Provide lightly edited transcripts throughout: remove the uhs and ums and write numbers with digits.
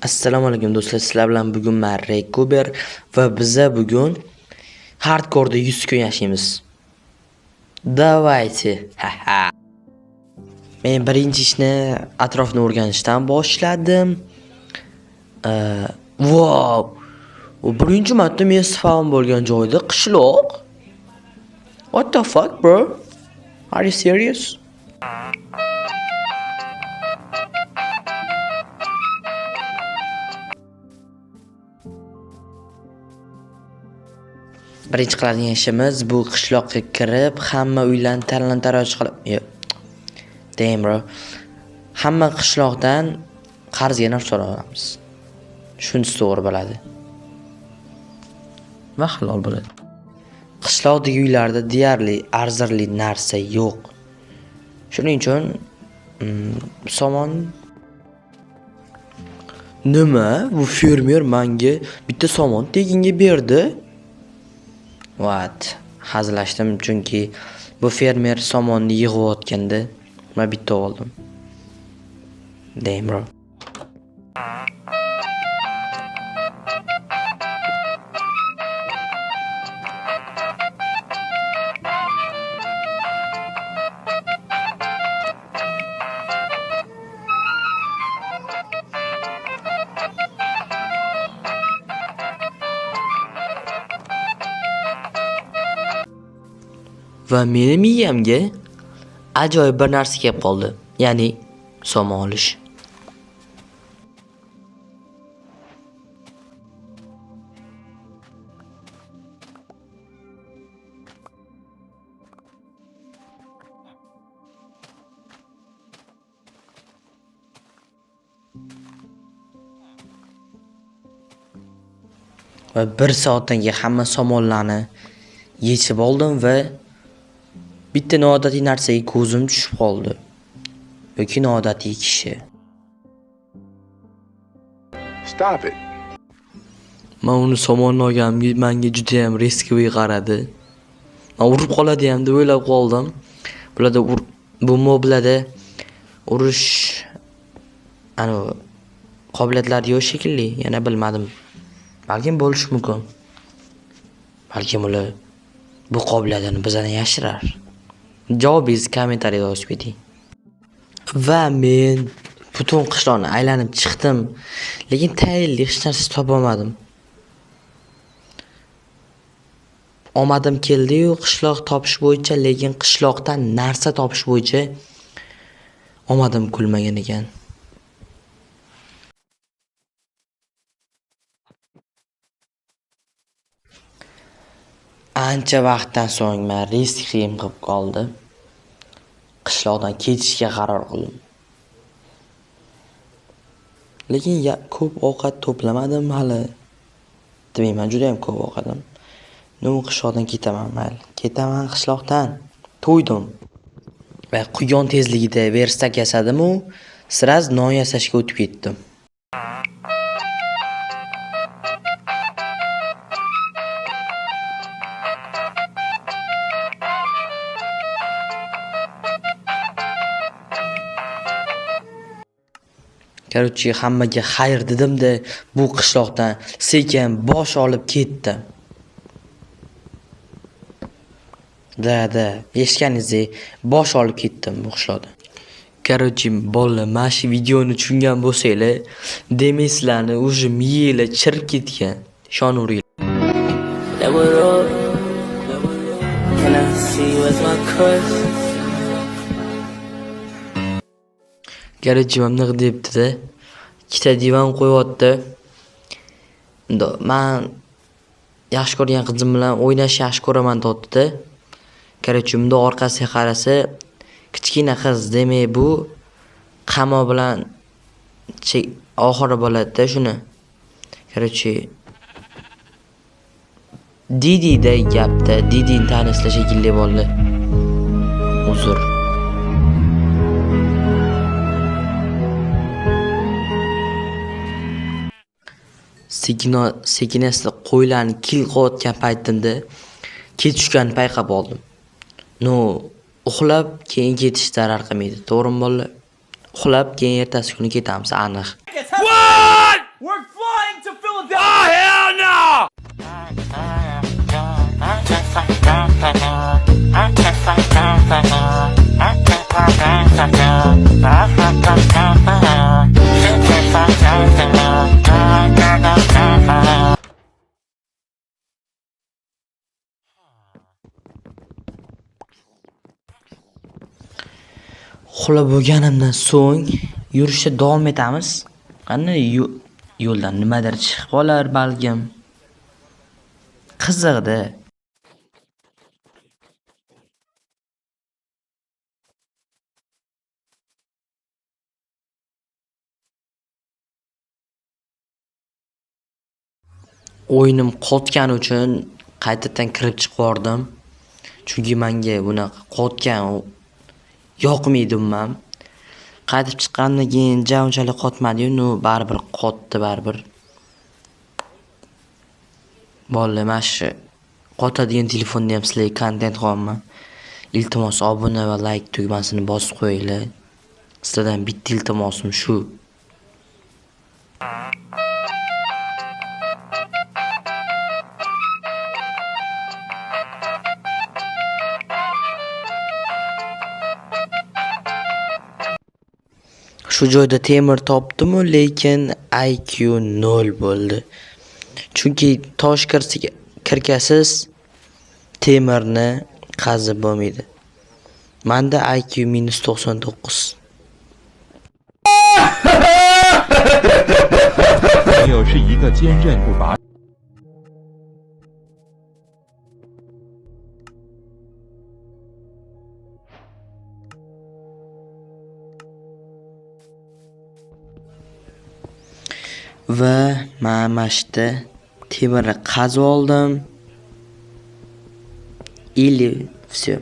Assalomu alaykum do'stlar, sizlar bilan bugun men Rekuber va biza bugun hardcore'da 100 kun yashaymiz. Давайте. Men birinchi ishni atrofni o'rganishdan boshladim. Wow! Birinchi marta men spawn bo'lgan joyda qishloq. What the fuck, bro? Are you serious? Birinchi qiladigan ishimiz bu qishloqqa kirib, hamma uylarni talon-taroj qilib, damn bro. Hamma qishloqdan qarzga narsa so'raymiz. Shunisi to'g'ri bo'ladi. Va halol bo'ladi. Qishloqdagi uylarda deyarli arzirli narsa yo'q. Shuning uchun somon nima? Bu fermer menga bitta somon teginga berdi. What? Hazillashdim chunki bu fermer somonni yig'ayotganda men bitta oldim. Damn bro. Va meni miyamga ajoyib bir narsa kelib qoldi. Ya'ni somon olish. Va 1 soatdan keyin hamma somonlarni yechib oldim va bitta noodatiy narsaga ko'zim tushib qoldi. Yoki noodatiy kishi. Stop it. Men uni somonni olganimga menga juda ham riskli qaradi. Men urib qoladi ham deb o'ylab qoldim. Bularda bu moblada urish qobiliyatlari yo'q shekilli, yana bilmadim. Balkim bo'lishi mumkin. Balkim ular bu qobiliyatini bizdan yashirar. Javobingizni kommentariyada yozib keting. Va men butun qishloqni aylanib chiqdim, lekin tayinli hech narsa topolmadim. Omadim keldi-yu qishloq topish bo'yicha, lekin qishloqdan narsa topish bo'yicha omadim kulmagan ekan. Ancha vaqtdan so'ng men risk qilib qoldi. Qishloqdan ketishga qaror qildim. Lekin ko'p ovqat to'plamadim hali. Demayman, juda ham ko'p ovqatim. Qishloqdan ketaman mayli. Ketaman qishloqdan. To'ydim. Va quyon tezligida verstak yasadim-u, siraz non yasashga o'tib ketdim. Короче, hammaga xayr dedim-da, bu qishloqdan sekin bosh olib ketdim. Da, eshitganingizdek, bosh olib ketdim bu qishloqdan. Короче, bolalar, mana shu videoni tushungan bo'lsanglar, demislarni уже miyanglar chirib ketgan. Ishonaveringlar. Короче, mamnaq debdi-da. Ikkita divan qo'yapti. Men yaxshi ko'rgan qizim bilan o'ynash yaxshi ko'raman debdi-da. Короче, bunda orqasiga qarasa, kichkina qiz, demak bu qamo bilan oxiri bo'ladi-da shuni. Короче, Didi-da gapda, Didini tanishlar shekilli bo'ldi. Uzr. Sekinasida qo'ylarni kil qilayotgan paytimda ketishganini payqab oldim. Uxlab keyin ketish zarar qilmaydi. To'g'rimi bolalar? Uxlab keyin ertasi kuni ketamiz, aniq. We're flying to Philadelphia! Oh, hell no! Uxlab bo'lganimdan so'ng yurishda davom etamiz. Qani yo'ldan nimadir chiqib qolar balkim. Qiziqdi. O'yinim qotgani uchun qaytadan kirib chiqardim. Chunki menga bunaqa qotgan yoqmaydi umuman. Qaytib chiqqandan keyin unchalik qotmadi-yu, baribir qotdi baribir. Bolalar, mana shu qotadigan telefonni ham sizlarga kontent qilaman. Iltimos obuna va like tugmasini bosib qo'yinglar. Sizlardan bitta iltimosim shu. Shu joyda temir topdim-u, lekin IQ 0 bo'ldi. Chunki tosh kirkasiz temirni qazib bo'lmaydi. Menda IQ -99. 朋友是一个坚韧不拔。Va mana shunda temirni qazib oldim. Или всё.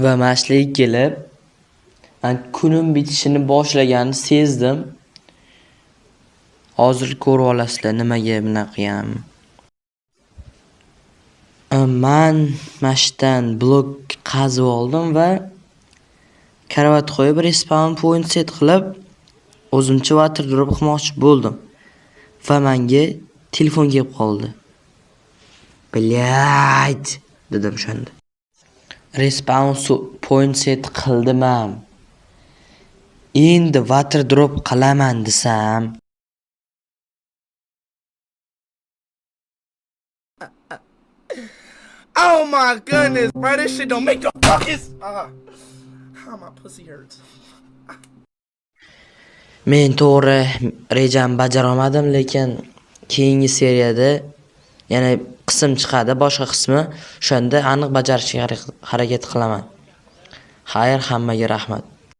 Va mashlik kelib, kunim bitishini boshlaganini sezdim. Hozir ko'rib olasizlar nimaga bunaqa qilganim. Men mashdan blok qazib oldim va karavat qo'yib respawn point set qilib o'zimcha water drop qilmoqchi bo'ldim. Va menga telefon kelib qoldi. Blyat dedim shunda. Respawn point set qildim ham. Endi water drop qilaman desam, Oh my goodness, bro, this shit don't make no fucking. How my pussy hurts. men to'g'ri rejamni bajara olmadim, lekin keyingi seriyada yana qism chiqadi, boshqa qismi, o'shanda aniq bajarishga harakat qilaman. Xayr, hammaga rahmat.